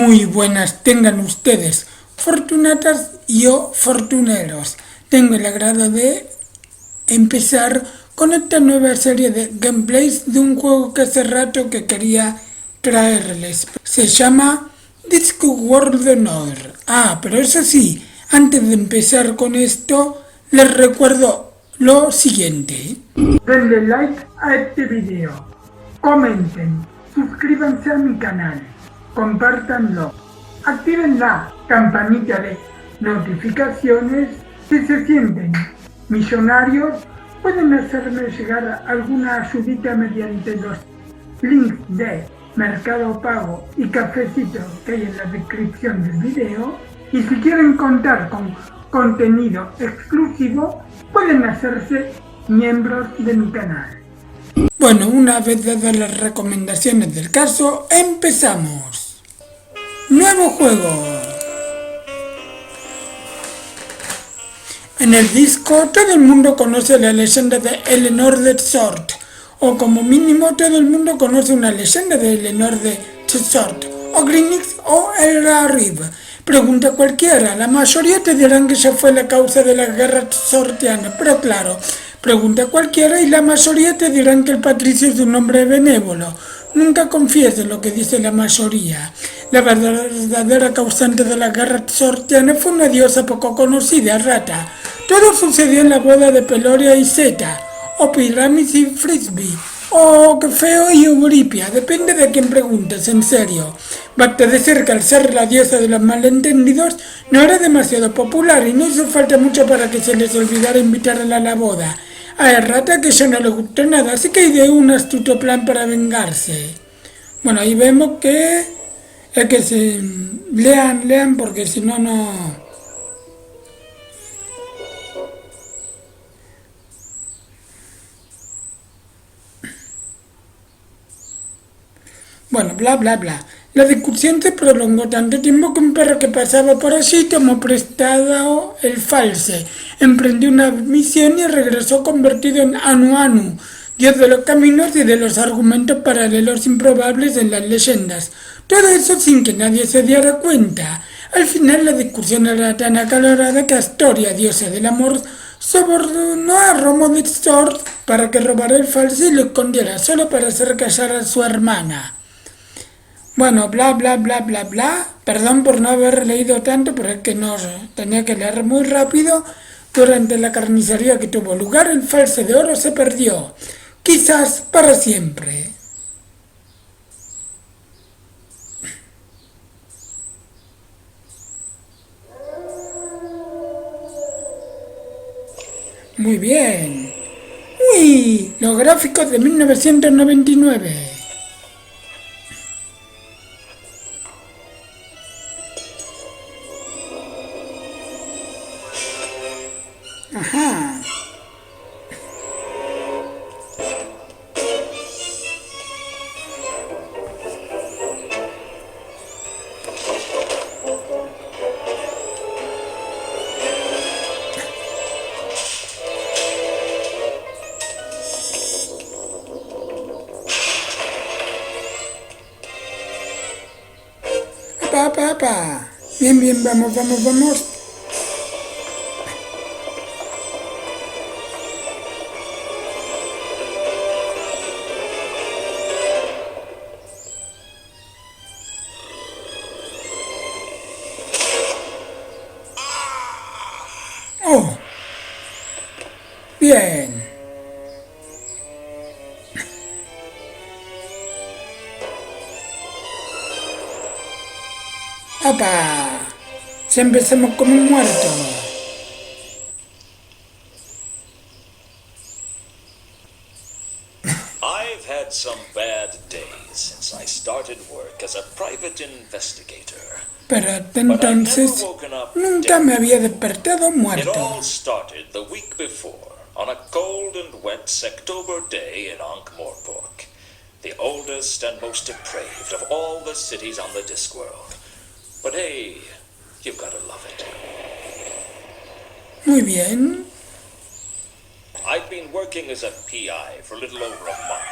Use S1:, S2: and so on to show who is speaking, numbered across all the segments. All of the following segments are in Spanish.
S1: Muy buenas tengan ustedes, fortunatas y o fortuneros. Tengo el agrado de empezar con esta nueva serie de gameplays de un juego que hace rato que quería traerles. Se llama Discworld de Noir. Pero eso sí, antes de empezar con esto, les recuerdo lo siguiente. Denle like a este video, comenten, suscríbanse a mi canal, compártanlo, activen la campanita de notificaciones. Si se sienten millonarios, pueden hacerme llegar alguna ayudita mediante los links de Mercado Pago y cafecito que hay en la descripción del video. Y si quieren contar con contenido exclusivo, pueden hacerse miembros de mi canal. Bueno, una vez dadas las recomendaciones del caso, empezamos. Nuevo juego. En el disco todo el mundo conoce la leyenda de Eleanor de Tsort, o como mínimo todo el mundo conoce una leyenda de Eleanor de Tsort, o Greenix o el Arrib. Pregunta cualquiera, la mayoría te dirán que ella fue la causa de la guerra tsortiana, pero claro, pregunta cualquiera y la mayoría te dirán que el patricio es un hombre benévolo. Nunca confíes en lo que dice la mayoría. La verdadera causante de la guerra tsortiana fue una diosa poco conocida, Rata. Todo sucedió en la boda de Peloria y Zeta, o Piramis y Frisbee, o Feo y Euripia, depende de quién preguntes, en serio. Basta decir que al ser la diosa de los malentendidos, no era demasiado popular y no hizo falta mucho para que se les olvidara invitarla a la boda. A Rata que eso no le gustó nada, así que ideó un astuto plan para vengarse. Bueno, ahí vemos que es que se lean porque si no, no... Bueno, bla bla bla. La discusión se prolongó tanto tiempo que un perro que pasaba por allí tomó prestado el false, emprendió una misión y regresó convertido en Anu, dios de los caminos y de los argumentos paralelos improbables en las leyendas. Todo eso sin que nadie se diera cuenta. Al final la discusión era tan acalorada que Astoria, diosa del amor, sobornó a Romo de Tsort para que robara el false y lo escondiera solo para hacer callar a su hermana. Bueno, bla bla bla bla bla, perdón por no haber leído tanto, pero es que no tenía que leer muy rápido. Durante la carnicería que tuvo lugar, el false de oro se perdió, quizás para siempre. Muy bien. Uy, los gráficos de 1999. Ajá. Apa. Bien, vamos. Oh, bien. ¡Apa! Ya empezamos como un muerto.
S2: I've had some bad days since I started work as a private investigator.
S1: Pero hasta entonces nunca me había despertado
S2: It
S1: muerto.
S2: all started the week before, on a cold and wet Sectober day in Ankh-Morpork, the oldest and most depraved of all the cities on the Discworld. But hey, you've gotta love it.
S1: Muy bien.
S2: I'd been working as a PI for a little over a month,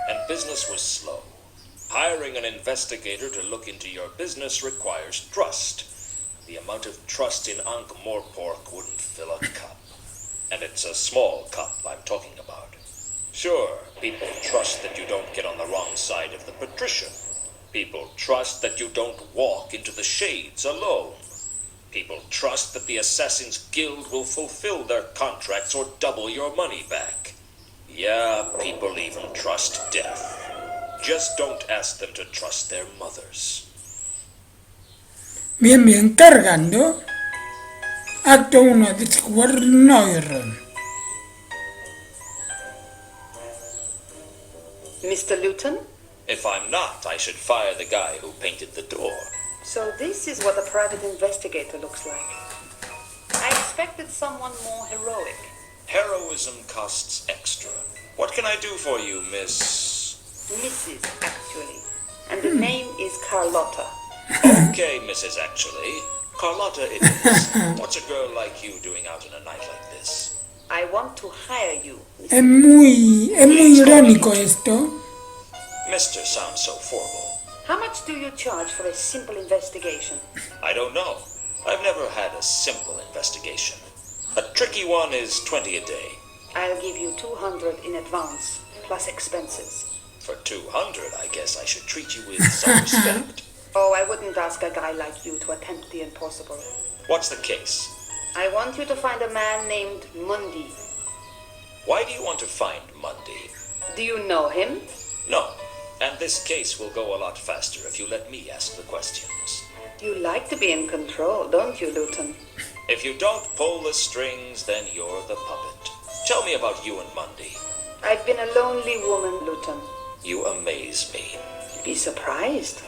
S2: and business was slow. Hiring an investigator to look into your business requires trust. The amount of trust in Ankh-Morpork wouldn't fill a cup. And it's a small cup I'm talking about. Sure, people trust that you don't get on the wrong side of the patrician. People trust that you don't walk into the shades alone. People trust that the Assassin's Guild will fulfill their contracts or double your money back. Yeah, people even trust death. Just don't ask them to trust their mothers.
S1: Bien, bien, cargando. Acto 1, Discworld, Noir.
S3: Mr. Luton?
S2: If I'm not, I should fire the guy who painted the door.
S3: So this is what a private investigator looks like. I expected someone more heroic.
S2: Heroism costs extra. What can I do for you, Miss...
S3: Mrs. actually. And the name is Carlotta.
S2: Okay, Mrs. Actually. Carlotta it is. What's a girl like you doing out on a night like this?
S3: I want to hire you.
S1: Es muy irónico esto.
S2: Mister sounds so formal.
S3: How much do you charge for a simple investigation?
S2: I don't know. I've never had a simple investigation. A tricky one is 20 a day.
S3: I'll give you 200 in advance, plus expenses.
S2: For 200, I guess I should treat you with some respect.
S3: Oh, I wouldn't ask a guy like you to attempt the impossible.
S2: What's the case?
S3: I want you to find a man named Mundi.
S2: Why do you want to find Mundi?
S3: Do you know him?
S2: No. And this case will go a lot faster if you let me ask the questions.
S3: You like to be in control, don't you, Luton?
S2: If you don't pull the strings, then you're the puppet. Tell me about you and Mundi.
S3: I've been a lonely woman, Luton.
S2: You amaze me.
S3: Be surprised.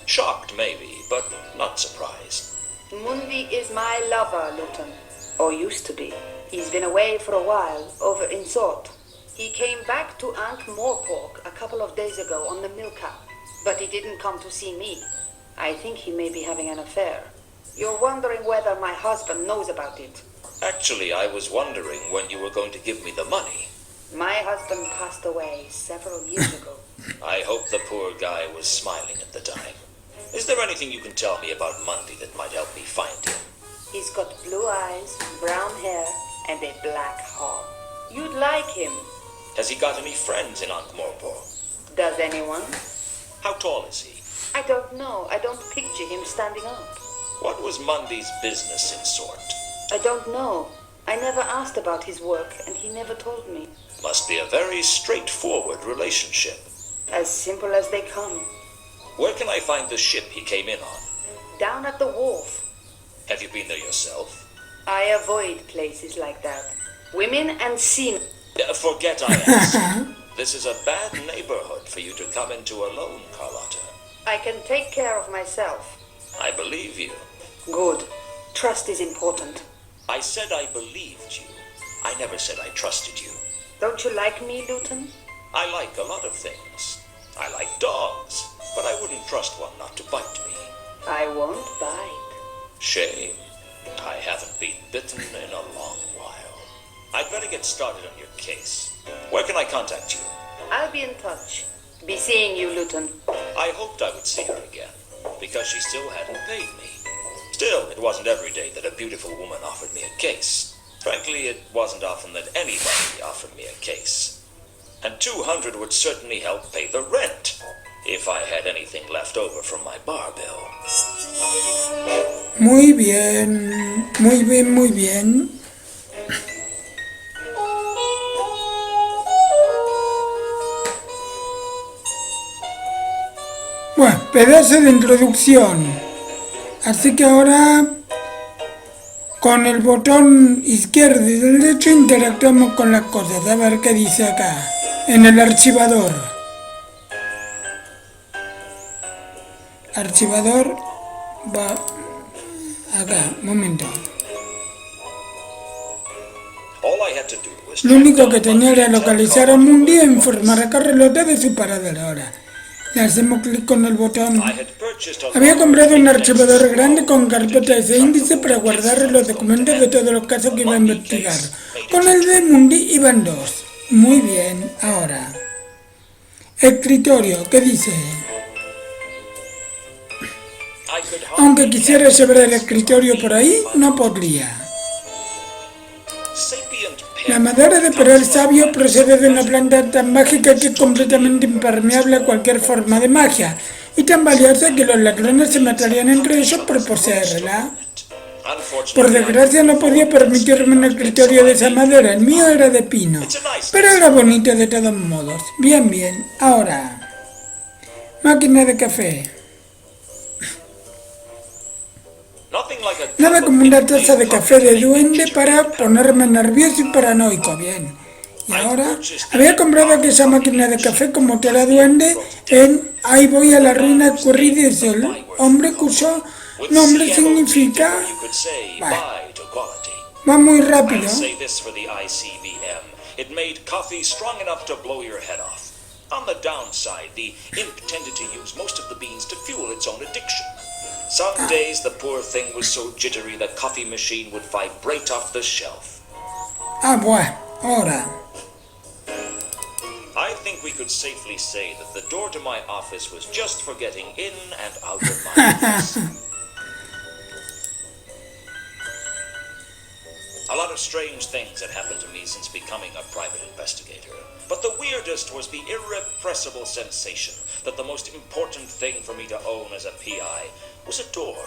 S2: Shocked, maybe, but not surprised.
S3: Mundi is my lover, Luton. Or used to be. He's been away for a while, over in Sort. He came back to Ankh-Morpork a couple of days ago on the Milka. But he didn't come to see me. I think he may be having an affair. You're wondering whether my husband knows about it.
S2: Actually, I was wondering when you were going to give me the money.
S3: My husband passed away several years ago.
S2: I hope the poor guy was smiling at the time. Is there anything you can tell me about Mundi that might help me find him?
S3: He's got blue eyes, brown hair, and a black heart. You'd like him.
S2: Has he got any friends in Ankh-Morpork?
S3: Does anyone?
S2: How tall is he?
S3: I don't know. I don't picture him standing up.
S2: What was Mundi's business in Sort?
S3: I don't know. I never asked about his work, and he never told me.
S2: Must be a very straightforward relationship.
S3: As simple as they come.
S2: Where can I find the ship he came in on?
S3: Down at the wharf.
S2: Have you been there yourself?
S3: I avoid places like that. Women and seamen.
S2: Forget I asked. This is a bad neighborhood for you to come into alone, Carlotta.
S3: I can take care of myself.
S2: I believe you.
S3: Good. Trust is important.
S2: I said I believed you. I never said I trusted you.
S3: Don't you like me, Luton?
S2: I like a lot of things. I like dogs, but I wouldn't trust one not to bite me.
S3: I won't bite.
S2: Shame. I haven't been bitten in a long while. I'd better get started on your case. Where can I contact you?
S3: I'll be in touch. Be seeing you, Luton.
S2: I hoped I would see her again, because she still hadn't paid me. Still, it wasn't every day that a beautiful woman offered me a case. Frankly, it wasn't often that anybody offered me a case. And 200 would certainly help pay the rent, if I had anything left over from my bar bill.
S1: Muy bien, muy bien, muy bien. Bueno, pedazo de introducción. Así que ahora con el botón izquierdo y derecho interactuamos con las cosas. A ver qué dice acá, en el archivador. Archivador va acá, un momento. Lo único que tenía era localizar a Mundi e informar a Carlota de su paradero. Ahora le hacemos clic con el botón. Había comprado un archivador grande con carpetas de índice para guardar los documentos de todos los casos que iba a investigar. Con el de Mundi iban 2. Muy bien, ahora. Escritorio, ¿qué dice? Aunque quisiera llevar el escritorio por ahí, no podría. La madera de perol sabio procede de una planta tan mágica que es completamente impermeable a cualquier forma de magia, y tan valiosa que los ladrones se matarían entre ellos por poseerla. Por desgracia no podía permitirme un escritorio de esa madera, el mío era de pino, pero era bonito de todos modos. Bien, ahora... máquina de café. Nada como una taza de café de duende para ponerme nervioso y paranoico, bien. Y ahora, había comprado aquella máquina de café como toda duende en Ahí voy a la ruina escurridiza, el hombre cuyo nombre significa... Bueno, va muy rápido.
S2: On the downside, the imp tended to use most of the beans to fuel its own addiction. Some days the poor thing was so jittery the coffee machine would vibrate off the shelf.
S1: Bueno, ahora.
S2: I think we could safely say that the door to my office was just for getting in and out of my office. A lot of strange things had happened to me since becoming a private investigator. But the weirdest was the irrepressible sensation that the most important thing for me to own as a PI was a door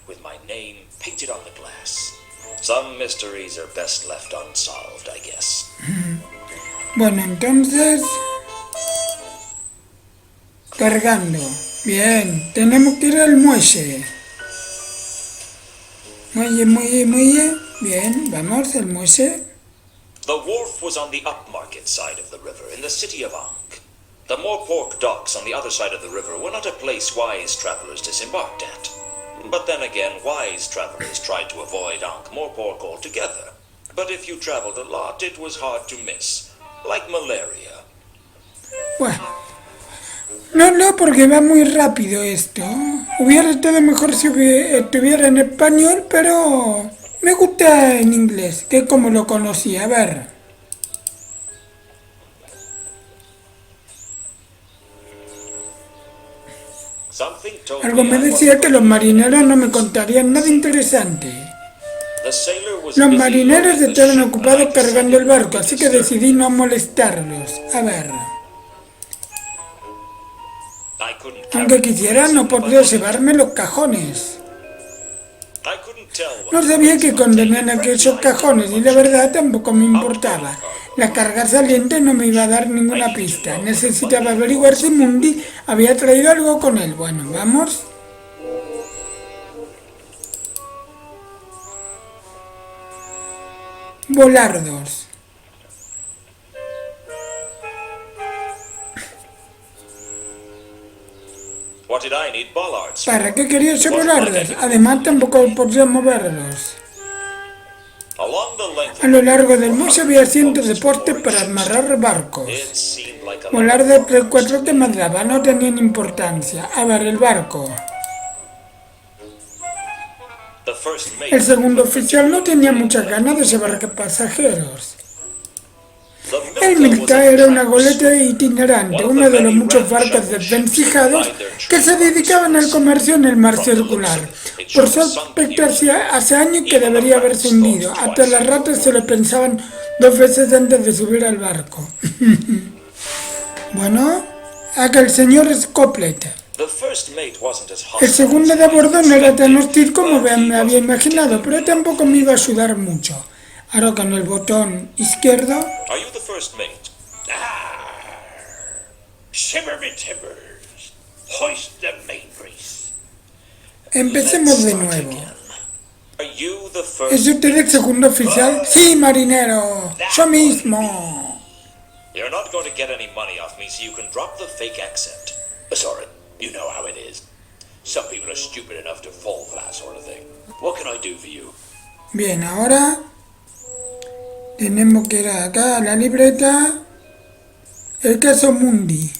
S2: with my name painted on the glass. Some mysteries are best left unsolved, I guess.
S1: Bueno, entonces... cargando. Bien, tenemos que ir al muelle. Muelle. Bien, vamos al muelle.
S2: The wharf was on the upmarket side of the river, in the city of Ankh. The Moorpork docks on the other side of the river were not a place wise travelers disembarked at. But then again, wise travelers tried to avoid Ankh-Morpork altogether. But if you traveled a lot, it was hard to miss, like malaria.
S1: Bueno, no, porque va muy rápido esto. Hubiera estado mejor si estuviera en español, pero... me gusta en inglés, que es como lo conocí. A ver. Algo me decía que los marineros no me contarían nada interesante. Los marineros estaban ocupados cargando el barco, así que decidí no molestarlos. A ver. Aunque quisiera, no podría llevarme los cajones. No sabía que contenían aquellos cajones y la verdad tampoco me importaba. La carga saliente no me iba a dar ninguna pista. Necesitaba averiguar si Mundi había traído algo con él. Bueno, vamos. Volardos. ¿Para qué quería yo volardos? Además tampoco podía moverlos. A lo largo del muelle había cientos de postes para amarrar barcos. Volar de 3-4 que me daba no tenían importancia. A ver, el barco. El segundo oficial no tenía muchas ganas de llevar pasajeros. El militar era una goleta itinerante, uno de los muchos barcos desvencijados que se dedicaban al comercio en el mar circular. Por su aspecto hace años que debería haberse hundido. Hasta las ratas se lo pensaban 2 veces antes de subir al barco. Bueno, acá el señor Scoplet. El segundo de a bordo no era tan hostil como me había imaginado, pero tampoco me iba a ayudar mucho. Ahora con el botón izquierdo. Empecemos de nuevo. ¿Es usted el segundo oficial? Sí, marinero, yo mismo.
S2: You're not going to get any money off me, so you can drop the fake accent. Sorry, you know how it is. Some people are stupid enough to fall for that sort of thing. What can I do for you?
S1: Bien, ahora tenemos que ir acá a la libreta. El caso Mundi.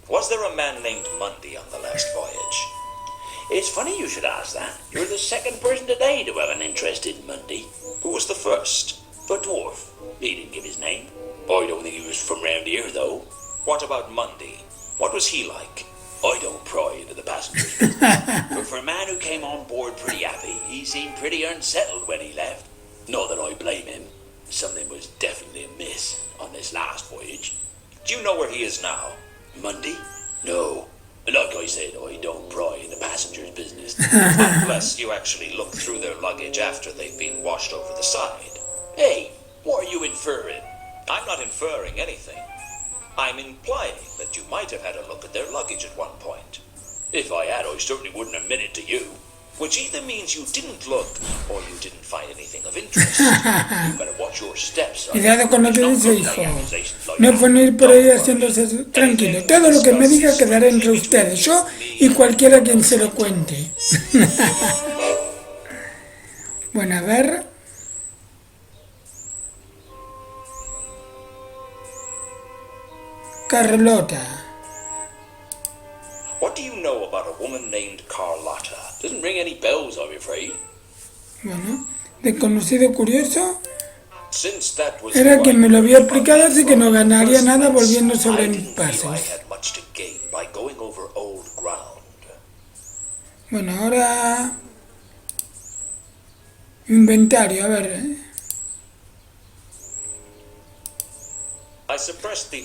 S2: Was there a man named Mundy on the last voyage? It's funny you should ask that. You're the second person today to have an interest in Mundy. Who was the first? The dwarf. He didn't give his name. I don't think he was from round here, though. What about Mundy? What was he like?
S4: I don't pry into the passengers' business, but for a man who came on board pretty happy, he seemed pretty unsettled when he left. Not that I blame him. Something was definitely amiss on this last voyage.
S2: Do you know where he is now?
S4: Monday? No. Like I said, I don't pry in the passengers' business.
S2: Unless you actually look through their luggage after they've been washed over the side.
S4: Hey, what are you inferring?
S2: I'm not inferring anything. I'm implying that you might have had a look at their luggage at one point.
S4: If I had, I certainly wouldn't admit it to you.
S2: Which either means you didn't look or you didn't find anything of interest. You
S4: better watch your steps.
S1: Cuidado con lo que dice, hijo. No pueden ir por ahí haciéndose tranquilo. Todo lo que me diga quedará entre ustedes, yo y cualquiera quien se lo cuente. Bueno, a ver. Carlota.
S2: What do you know about a woman named Carlotta?
S4: Doesn't ring any bells, I'm afraid.
S1: Bueno, desconocido curioso.
S2: Since that was
S1: Era quien me lo había explicado, así que no ganaría nada volviendo sobre mis pasos. Bueno, ahora... Inventario, a ver.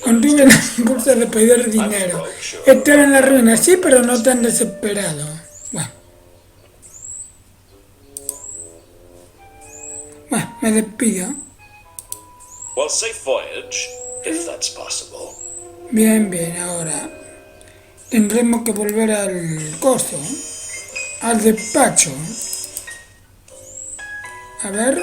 S1: Contuve la impulsa de pedir dinero. Estaba en la ruina, sí, pero no tan desesperado. Bueno, me despido.
S2: Well, safe voyage, if that's possible.
S1: Bien, bien, ahora tendremos que volver al coso, al despacho. A ver.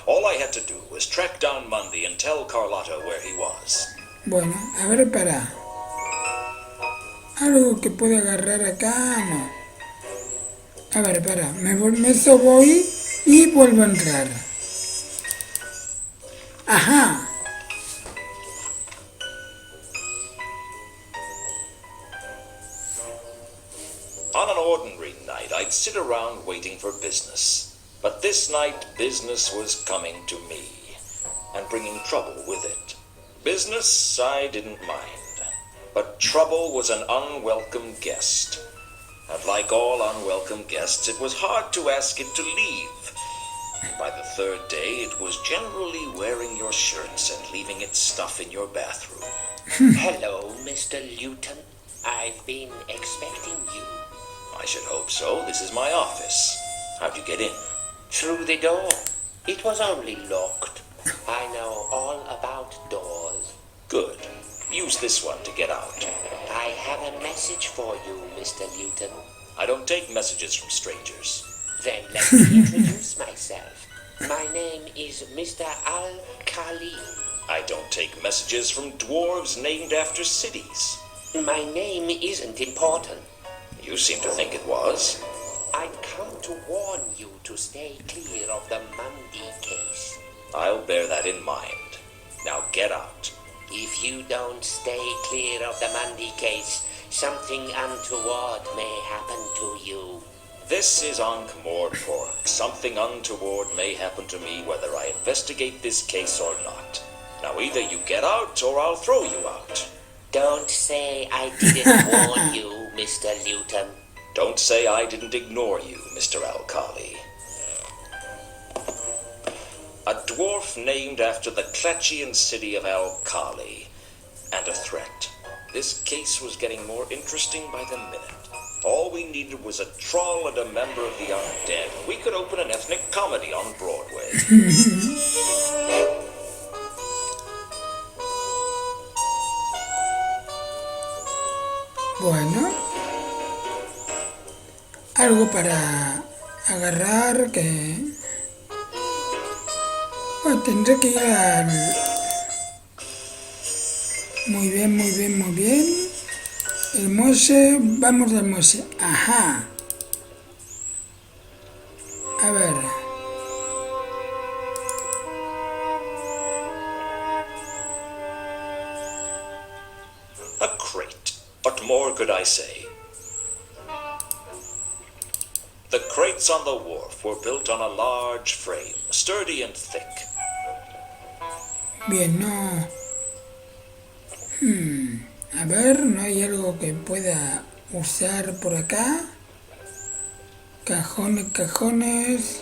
S2: All I had to do was track down Mundy and tell Carlotta where he was.
S1: Bueno, a ver, para. Algo que pueda agarrar acá, no. A ver, para, me voy y vuelvo a entrar. Ajá.
S2: On an ordinary night, I'd sit around waiting for business. But this night, business was coming to me, and bringing trouble with it. Business, I didn't mind. But trouble was an unwelcome guest. And like all unwelcome guests, it was hard to ask it to leave. By the third day, it was generally wearing your shirts and leaving its stuff in your bathroom.
S5: Hello, Mr. Luton. I've been expecting you.
S2: I should hope so. This is my office. How'd you get in?
S5: Through the door. It was only locked. I know all about doors.
S2: Good. Use this one to get out.
S5: I have a message for you, Mr. Luton.
S2: I don't take messages from strangers.
S5: Then let me introduce myself. My name is Mr. Al-Khali.
S2: I don't take messages from dwarves named after cities.
S5: My name isn't important.
S2: You seem to think it was.
S5: I've come to warn you to stay clear of the Mundy case.
S2: I'll bear that in mind. Now get out.
S5: If you don't stay clear of the Mundy case, something untoward may happen to you.
S2: This is Ankh-Morpork. Something untoward may happen to me whether I investigate this case or not. Now either you get out or I'll throw you out.
S5: Don't say I didn't warn you, Mr. Luton.
S2: Don't say I didn't ignore you, Mr. Al-Khali. A dwarf named after the Klatchian city of Al-Khali. And a threat. This case was getting more interesting by the minute. All we needed was a troll and a member of the undead. We could open an ethnic comedy on Broadway.
S1: Bueno. Algo para agarrar que... Bueno, tendré que ir al... Muy bien, muy bien, muy bien. El muelle, vamos al muelle. Ajá. A ver.
S2: A crate. What more could I say? The crates on the wharf were built on a large frame, sturdy and thick.
S1: Bien, no... A ver, ¿no hay algo que pueda usar por acá? Cajones...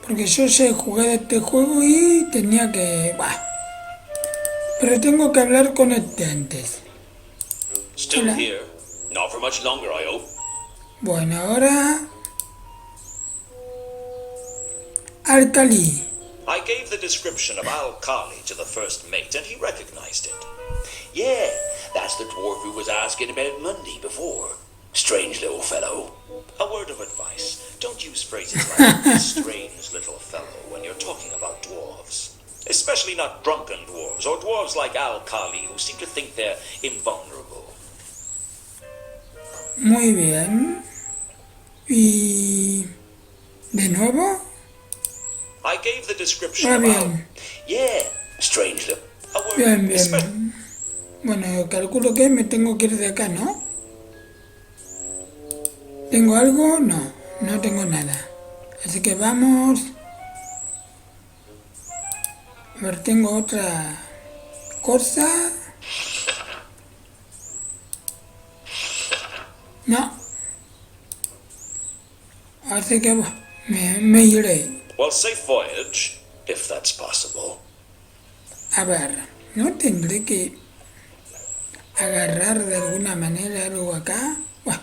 S1: Porque yo ya he jugado este juego y tenía que... Pero tengo que hablar con este antes.
S4: Still
S1: Hola.
S4: here. Not for much longer, I hope.
S1: Bueno, ahora... Alcalí.
S2: I gave the description of Al-Khali to the first mate, and he recognized it.
S4: Yeah, that's the dwarf who was asking about Monday before. Strange little fellow.
S2: A word of advice, don't use phrases like strange little fellow when you're talking about dwarves. Especially not drunken dwarves, or dwarves like Al-Khali, who seem to think they're invulnerable.
S1: Muy bien. Y... ¿De nuevo?
S2: I gave the description
S1: Ah,
S2: of
S1: bien.
S4: Yeah, strange little...
S2: A word
S1: Bien,
S2: espe-
S1: bien. Bueno, calculo que me tengo que ir de acá, ¿no? ¿Tengo algo? No, no tengo nada. Así que vamos... A ver, tengo otra cosa. No. Así que me iré.
S2: Well, safe voyage, if that's possible.
S1: A ver, ¿no tendré que agarrar de alguna manera algo acá? Bueno.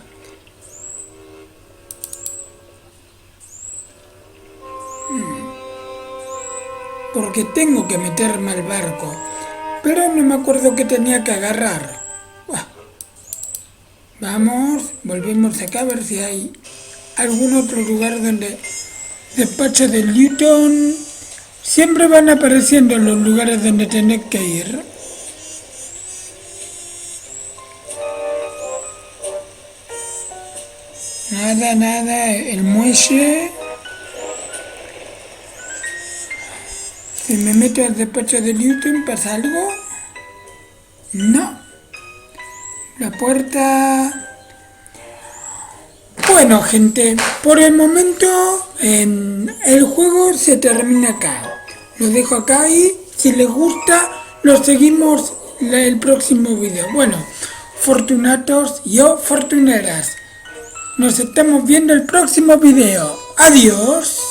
S1: Porque tengo que meterme al barco, pero no me acuerdo qué tenía que agarrar. Buah. Vamos, volvemos acá a ver si hay algún otro lugar donde... Despacho de Luton. Siempre van apareciendo los lugares donde tenéis que ir. Nada, el muelle. Si me meto al despacho de Luton, ¿pasa algo? No. La puerta... Bueno, gente, por el momento el juego se termina acá. Lo dejo acá y si les gusta, lo seguimos el próximo video. Bueno, fortunatos y fortuneras. Nos estamos viendo el próximo video. Adiós.